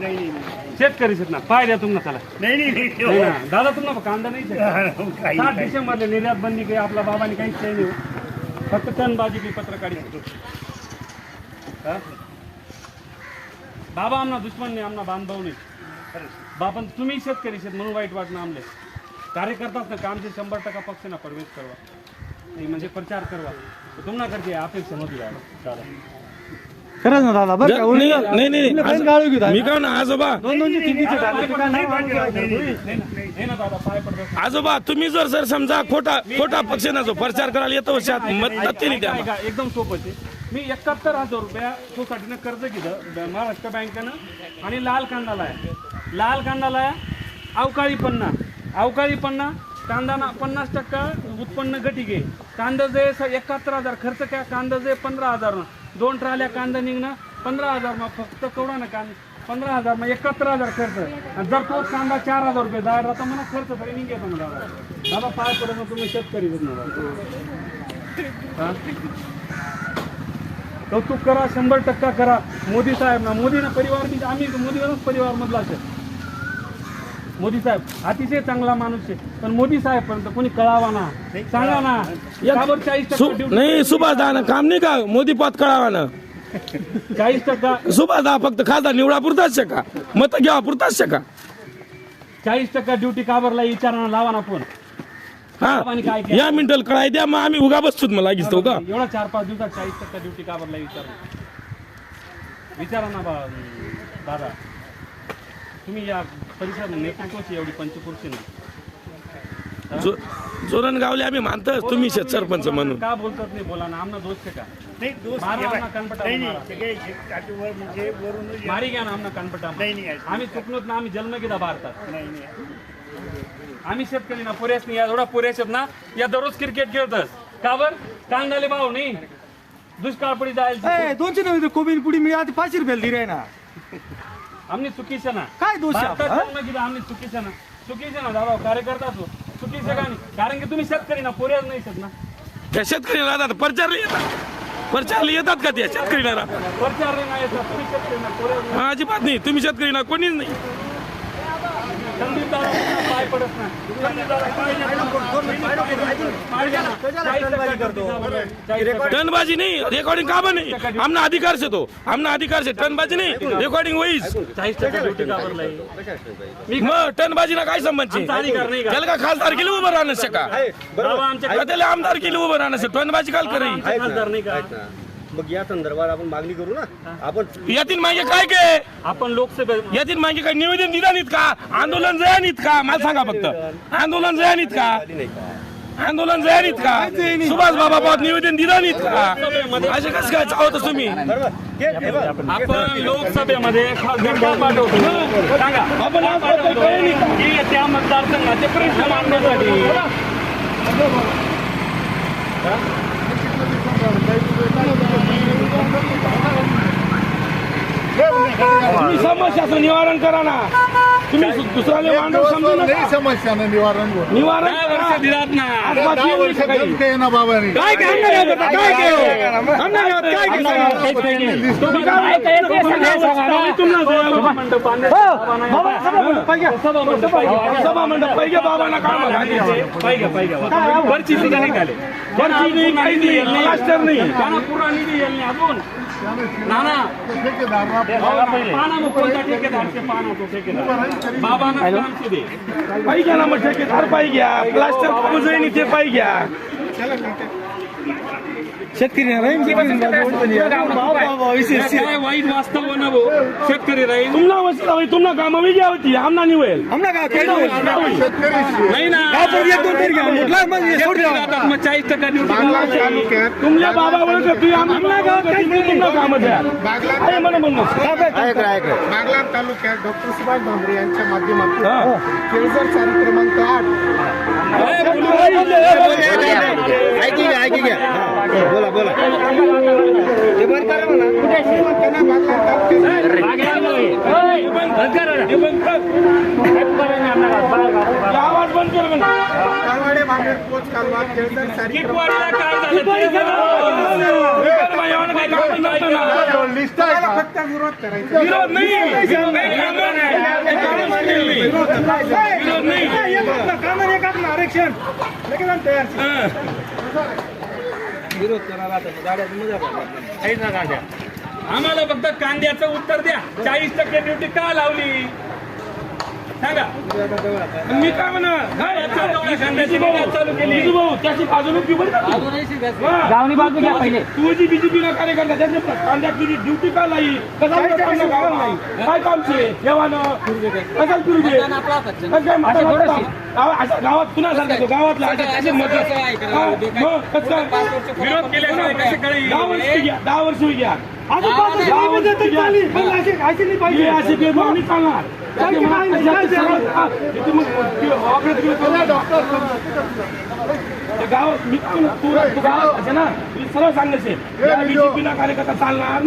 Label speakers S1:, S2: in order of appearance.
S1: शेतकरी शेत ना पाय द्या तुम्हाला त्याला नाही ना दादा तुम्हाला कांदा नाही 7 डिसेंबरला निर्यात बंदी काही आपल्या बाबांनी काहीच काही नाही फक्त टनबाजी की पत्र काढी बाबा आमना दुश्मन नाही आमना बांधभाऊ नाही बाबा तुम्ही शेतकरी शेत म्हणून वाईट वाटणं आमले कार्यकर्ताच ना कामचे 100% पक्ष ना प्रवेश करवा नाही म्हणजे प्रचार करवा तुम्हाला करते अपेक्षा नव्हती दादा
S2: खरंच ना दादा बरं
S1: नाही
S2: मी
S1: का ना आजोबा
S3: आजोबा तुम्ही जर समजा खोटा पक्ष ना जो प्रचार करायला येतो मत द्या
S1: एकदम सोपं आहे मी 71,000 रुपया सोसायटीनं कर्ज घेतलं महाराष्ट्र बँकेनं आणि लाल कांदाला आहे अवकाळी पन्ना कांदा 50% उत्पन्न घटी घे कांदा जे 71,000 खर्च काय कांदा जे 15,000 2 ट्राल्या कांदा निघणं 15,000 मग फक्त केवढा ना कांदा 15,000 मग 71,000 खर्च आणि जर तोच कांदा 4,000 रुपये जायला तर मला खर्च तरी निघेल दादा पाय पडत तुम्ही शेतकरी कौतुक करा 100% करा मोदी साहेब ना मोदी ना परिवार आम्ही मोदीवरच परिवार मधला असेल मोदी साहेब अतिशय चांगला माणूस आहे पण मोदी साहेब पर्यंत कोणी कळावा ना सांगा ना 40%
S3: नाही सुभाष दाना काम नाही का मोदी पद कळावा ना
S1: 40%
S3: सुभाष दा फक्त खासदार निवडा पुरताच का मत घ्यावा पुरताच का
S1: 40% ड्युटी काबरला विचारांना लावा ना फोन
S3: हा या मिनिटल कळाय द्या मग आम्ही उगा बसतो मला लागीच तो का
S1: एवढा 4-5 दिवसात 40% ड्युटी काबरला विचारा ना दादा तुम्ही या परिसरात नेतृत्वाची एवढी पंचकृषी नाही
S3: जोरण गावले आम्ही मानतो तुम्ही सरपंच म्हणून
S1: का बोलतात नाही बोला ना आमना दोष का
S2: नाही दोस्त
S1: मारी घ्या ना आमना कनपटा आम्ही चुकलोत ना आम्ही जन्म घेता भारतात आम्ही शेतकरी ना पुरेस नाही एवढा पुरेस ना या दररोज क्रिकेट खेळतस का बर कांदाले भाव नाही दुष्काळ पडी जायला
S2: 200 नव्हे कोबी पुडी मी आता 5 रुपयाला दिली आहे ना
S1: आम्ही चुकीचं ना
S2: काय दोष आहे?
S1: जन्म घेता आम्ही चुकीचं ना दादा कार्यकर्ता असो चुकीचं का नाही कारण की तुम्ही शेतकरी ना पुरेस नाही शकत ना
S3: त्या शेतकरी राहतात प्रचारला येतात का त्या शेतकरी
S1: प्रचार नाही येतात तुम्ही शेतकरी ना पुरेस
S3: अजिबात नाही तुम्ही शेतकरी ना कोणीच नाही
S1: संदीप दादा पाय पडत नाही
S3: टनबाजी नाही रेकॉर्डिंग का बन नाही आमना अधिकार से तो आमना अधिकार से टनबाजी नाही रेकॉर्डिंग होईस
S1: 40% ड्युटी काबरला
S3: मग टनबाजी ना काय संबंध त्याला का खासदार केली उभं राहणं शका त्याला आमदार केली उभं राहणं टनबाजी काल करी
S1: खासदार नाही का
S4: मग या संदर्भात आपण मागणी करू ना आपण
S3: यातील मागे काय काय
S1: आपण लोकसभेत
S3: यातील मागे काय निवेदन दिला नाहीत का आंदोलन जया नाहीत का मला सांगा फक्त आंदोलन जया नाहीत का आंदोलन जया नाहीत का सुभाष बाबा पावत निवेदन दिलं नाहीत का असे कसं काय चावत तुम्ही
S1: आपण लोकसभेमध्ये खासदार पाठवतो सांगा आपण त्या मतदारसंघाचे प्रश्न मांडण्यासाठी
S3: तुम्ही समस्याचं निवारण करा ना तुम्ही दुसऱ्याला मांडव समजू नका
S5: समस्या निवारण
S3: निवारण
S1: दिलात ना
S3: काय सभा मंडप पाहिजे बाबांना काम
S1: वरची सुद्धा निघाले
S3: मास्टर नाही
S1: पूर्ण निधी येईल नाही अजून नाना पाना मग कोणता ठेकेदार ते पाना तो ठेकेदार बाबांना काम दे
S3: पाहिजे ना मग ठेकेदार पाहिजे प्लास्टर पुजणी ते पाहिजे
S2: शेतकरी
S1: काय वाईट वास्तव न भाऊ शेतकरी राहील
S3: तुम्हाला काम वेगळी होती आमना निवेल
S2: आमना काय
S1: नाही ना मग 40%
S3: तुमच्या बाबा काम
S5: बागलाण तालुक्यात डॉक्टर सुभाष भामरे यांच्या माध्यमातून केळझर चारी क्रमांक 8
S4: बोला
S5: ते बंद करा म्हणा
S3: आवाज बंद कर
S5: कालवाडे भांडेर पोच कालवा केळझर चारी
S3: लिस्ट आहे
S5: फक्त विरोध करायचा
S3: विरोध नाही विरोध नाही.
S2: आरक्षण लगेच आम्ही तयार
S1: आम्हाला फक्त कांद्याचं उत्तर द्या. 40% ड्युटी का लावली सांगा.
S3: मी काय म्हणा
S1: कांद्याची निर्यात चालू केली.
S3: भाऊ त्याची बाजू नको बरं का तू.
S2: गावनी बाजू घ्या पहिले.
S3: तू जी बीजेपीला कार्यकर्ता त्याच्या कांद्याची ड्युटी का लाई काय कामचे जेव्हा कशाला फिरू दे गावात पुन्हा सांगतो गावातला
S1: विरोध केल्याशिवाय कसे कळेल?
S3: 10 वर्ष घ्या
S2: अजून 5 वर्ष नाही म्हणजे तरी चालेल. पण अशी नाही पाहिजे.
S3: असे भेदभाव नाही चालणार. गावात मी तू गावात ना सरळ सांगायचे बीजेपीला कार्यकर्ता चालणार